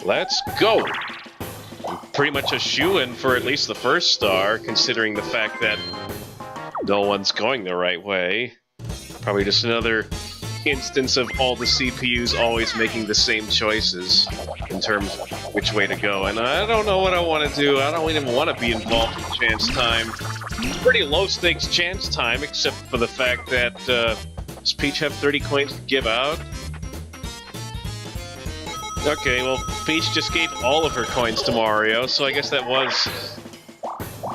Let's go! Pretty much a shoo-in for at least the first star, considering the fact that no one's going the right way. Probably just another instance of all the CPUs always making the same choices in terms of which way to go. And I don't know what I want to do. I don't even want to be involved in chance time. Pretty low-stakes chance time, except for the fact that, does Peach have 30 coins to give out? Okay, well, Peach just gave all of her coins to Mario, so I guess that was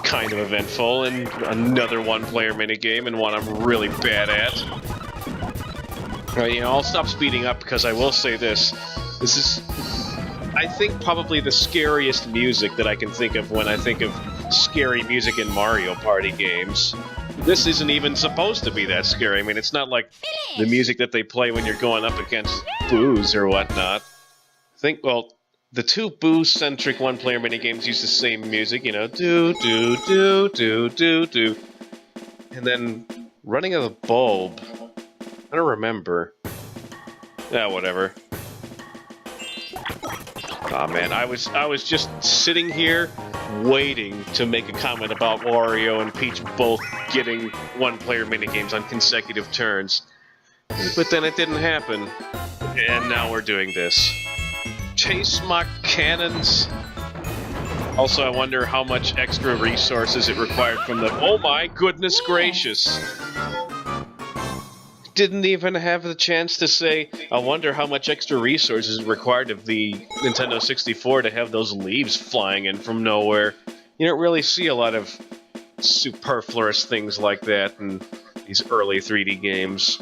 kind of eventful, and another one-player minigame, and one I'm really bad at. Alright, you know, I'll stop speeding up because I will say this. This is, I think, probably the scariest music that I can think of when I think of scary music in Mario Party games. This isn't even supposed to be that scary. I mean, it's not like the music that they play when you're going up against boos or whatnot. Well, the two Boo-centric one-player minigames use the same music, you know, do. And then running of the bulb. I don't remember. Yeah, whatever. Aw, man, I was just sitting here waiting to make a comment about Wario and Peach both getting one-player minigames on consecutive turns. But then it didn't happen. And now we're doing this. Chase my cannons. Also, I wonder how much extra resources it required from the... Oh my goodness gracious! Didn't even have the chance to say, I wonder how much extra resources is required of the Nintendo 64 to have those leaves flying in from nowhere. You don't really see a lot of superfluous things like that in these early 3D games.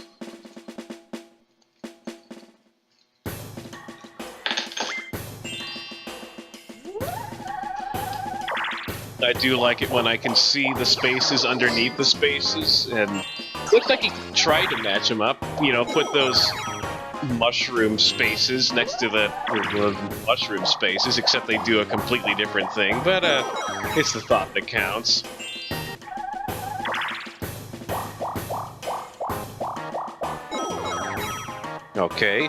I do like it when I can see the spaces underneath the spaces, and looks like he tried to match them up. You know, put those mushroom spaces next to the mushroom spaces, except they do a completely different thing. But it's the thought that counts. Okay,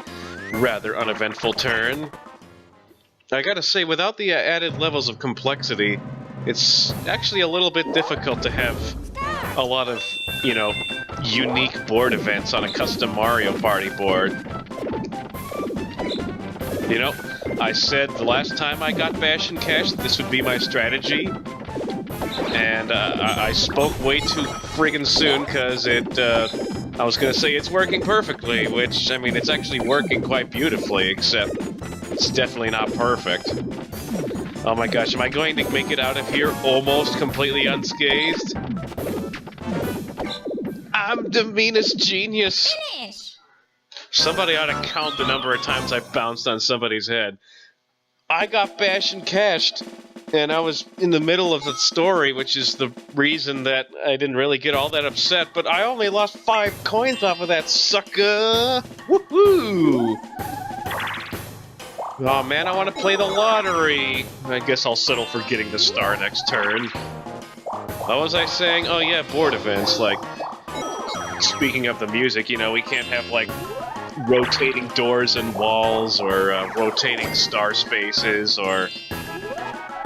rather uneventful turn. I gotta say, without the added levels of complexity, it's actually a little bit difficult to have a lot of, you know, unique board events on a custom Mario Party board. You know, I said the last time I got Bash and Cash that this would be my strategy, and I spoke way too friggin' soon because I was gonna say it's working perfectly, which, I mean, it's actually working quite beautifully, except it's definitely not perfect. Oh my gosh, am I going to make it out of here almost completely unscathed? I'm the meanest genius! Finish! Somebody ought to count the number of times I bounced on somebody's head. I got Bash and Cashed, and I was in the middle of the story, which is the reason that I didn't really get all that upset, but I only lost 5 coins off of that sucker! Woohoo! Oh man, I want to play the lottery! I guess I'll settle for getting the star next turn. What was I saying? Oh yeah, board events, like... Speaking of the music, you know, we can't have, like, rotating doors and walls, or rotating star spaces, or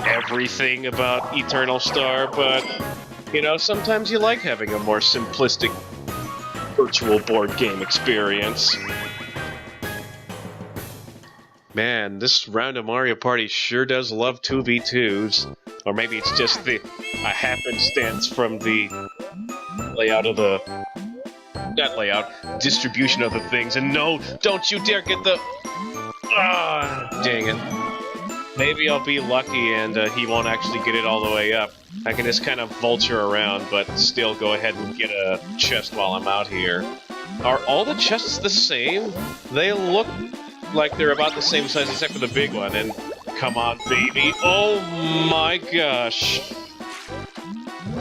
everything about Eternal Star, but, you know, sometimes you like having a more simplistic virtual board game experience. Man, this round of Mario Party sure does love 2v2s. Or maybe it's just a happenstance from the layout of the... Not layout, distribution of the things. And no, don't you dare get the... Ah, dang it. Maybe I'll be lucky and he won't actually get it all the way up. I can just kind of vulture around, but still go ahead and get a chest while I'm out here. Are all the chests the same? They look like they're about the same size except for the big one, and come on, baby. Oh my gosh.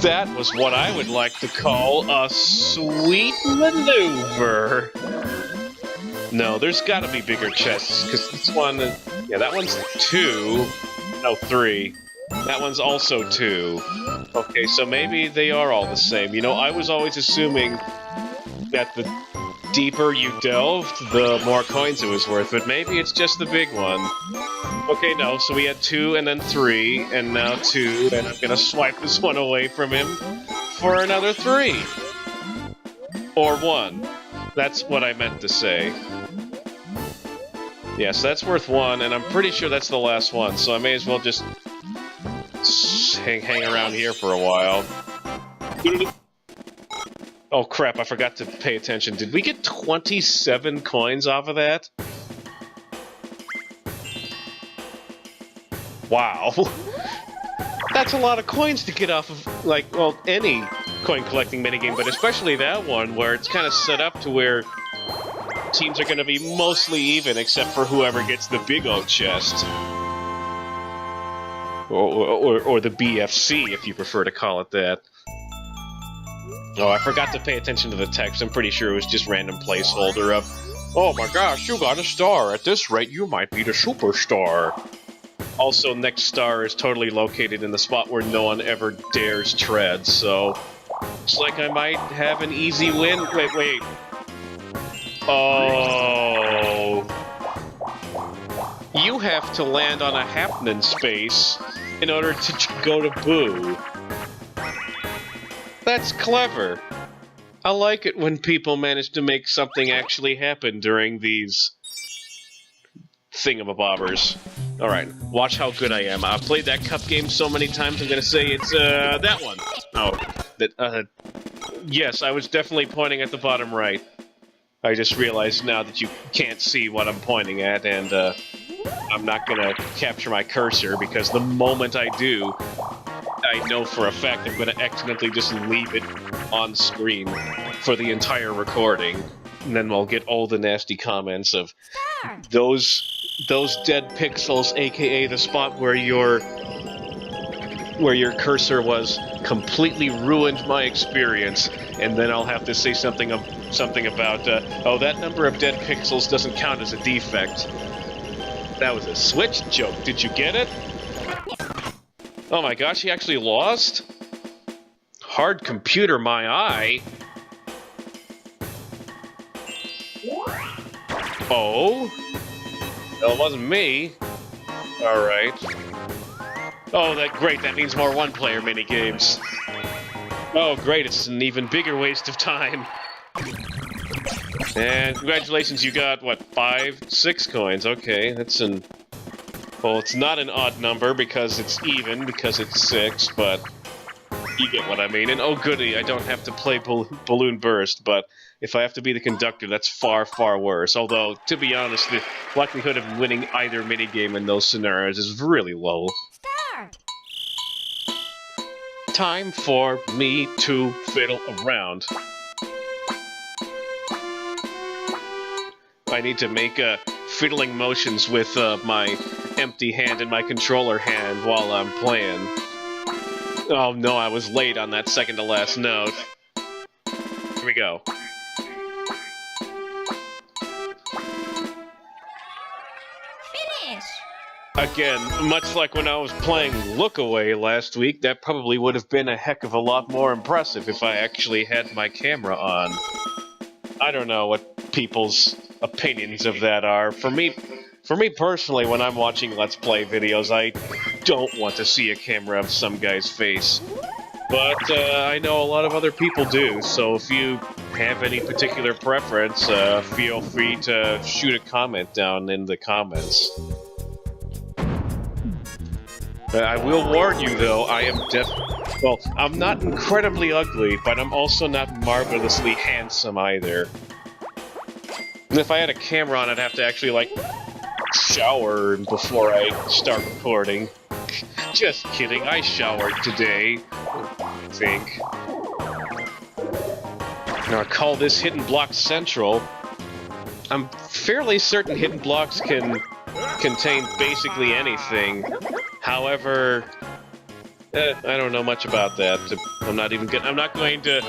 That was what I would like to call a sweet maneuver. No, there's gotta be bigger chests, because this one, yeah, that one's 2. No, 3. That one's also 2. Okay, so maybe they are all the same. You know, I was always assuming that the deeper you delved, the more coins it was worth, but maybe it's just the big one. Okay, no, so we had 2 and then 3, and now 2, and I'm gonna swipe this one away from him for another 3. Or 1. That's what I meant to say. Yes, that's worth 1, and I'm pretty sure that's the last one, so I may as well just hang around here for a while. Oh crap, I forgot to pay attention. Did we get 27 coins off of that? Wow. That's a lot of coins to get off of, like, well, any coin collecting minigame, but especially that one where it's kind of set up to where teams are going to be mostly even except for whoever gets the big old chest. Or the BFC, if you prefer to call it that. Oh, I forgot to pay attention to the text. I'm pretty sure it was just random placeholder of, oh my gosh, you got a star. At this rate, you might be the superstar. Also, next star is totally located in the spot where no one ever dares tread, so looks like I might have an easy win. Wait. Oh. You have to land on a happening space in order to go to Boo. That's clever. I like it when people manage to make something actually happen during these thingamabobbers. Alright, watch how good I am. I've played that cup game so many times, I'm gonna say it's, that one. Oh, yes, I was definitely pointing at the bottom right. I just realized now that you can't see what I'm pointing at, and, I'm not gonna capture my cursor, because the moment I do, I know for a fact I'm gonna accidentally just leave it on screen for the entire recording, and then we'll get all the nasty comments of those dead pixels, aka the spot where your cursor was completely ruined my experience, and then I'll have to say something about oh, that number of dead pixels doesn't count as a defect. That was a Switch joke. Did you get it? Oh my gosh, he actually lost? Hard computer, my eye. Oh? Well, it wasn't me. Alright. Oh, great, that means more one-player minigames. Oh, great, it's an even bigger waste of time. And congratulations, you got, what, 6 coins? Okay, that's an... Well, it's not an odd number because it's even, because it's 6, but you get what I mean. And oh goody, I don't have to play Balloon Burst, but if I have to be the conductor, that's far, far worse. Although, to be honest, the likelihood of winning either minigame in those scenarios is really low. Start. Time for me to fiddle around. I need to make fiddling motions with my empty hand and my controller hand while I'm playing. Oh no, I was late on that second to last note. Here we go. Finish. Again, much like when I was playing Look Away last week, that probably would have been a heck of a lot more impressive if I actually had my camera on. I don't know what people's opinions of that are. For me personally, when I'm watching Let's Play videos, I don't want to see a camera of some guy's face. But I know a lot of other people do, so if you have any particular preference, feel free to shoot a comment down in the comments. I will warn you, though, I am well, I'm not incredibly ugly, but I'm also not marvelously handsome either. And if I had a camera on, I'd have to actually, like, shower before I start recording. Just kidding, I showered today, I think. Now, I call this Hidden Block Central. I'm fairly certain Hidden Blocks can contain basically anything. However, I don't know much about that. I'm not going to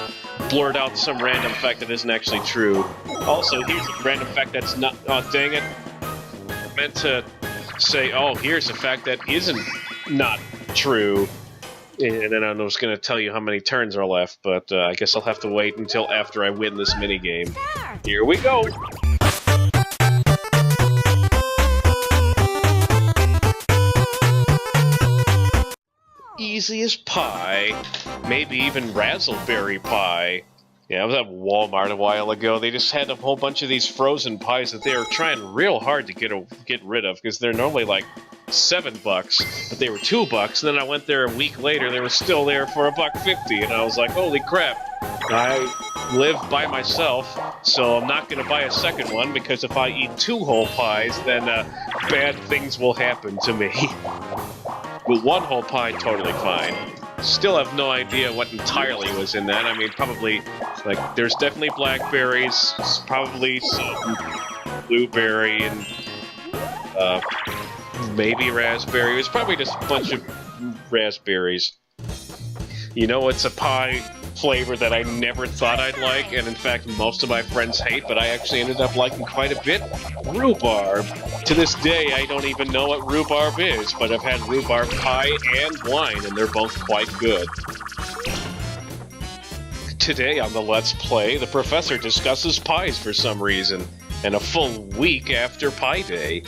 blurt out some random fact that isn't actually true. Also, here's a random fact that's not... Oh, dang it. I meant to say, oh, here's a fact that isn't not true. And then I was going to tell you how many turns are left, but I guess I'll have to wait until after I win this minigame. Start. Here we go! Easy as pie. Maybe even razzleberry pie. Yeah, I was at Walmart a while ago. They just had a whole bunch of these frozen pies that they were trying real hard to get rid of because they're normally like $7, but they were $2. And then I went there a week later, they were still there for $1.50, and I was like, holy crap! I live by myself, so I'm not going to buy a second one because if I eat 2 whole pies, then bad things will happen to me. But 1 whole pie, totally fine. Still have no idea what entirely was in that. I mean, probably, like, there's definitely blackberries, probably some blueberry, and maybe raspberry. It was probably just a bunch of raspberries. You know what's a pie flavor that I never thought I'd like, and in fact most of my friends hate, but I actually ended up liking quite a bit? Rhubarb. To this day, I don't even know what rhubarb is, but I've had rhubarb pie and wine, and they're both quite good. Today on the Let's Play, the professor discusses pies for some reason, and a full week after Pie Day.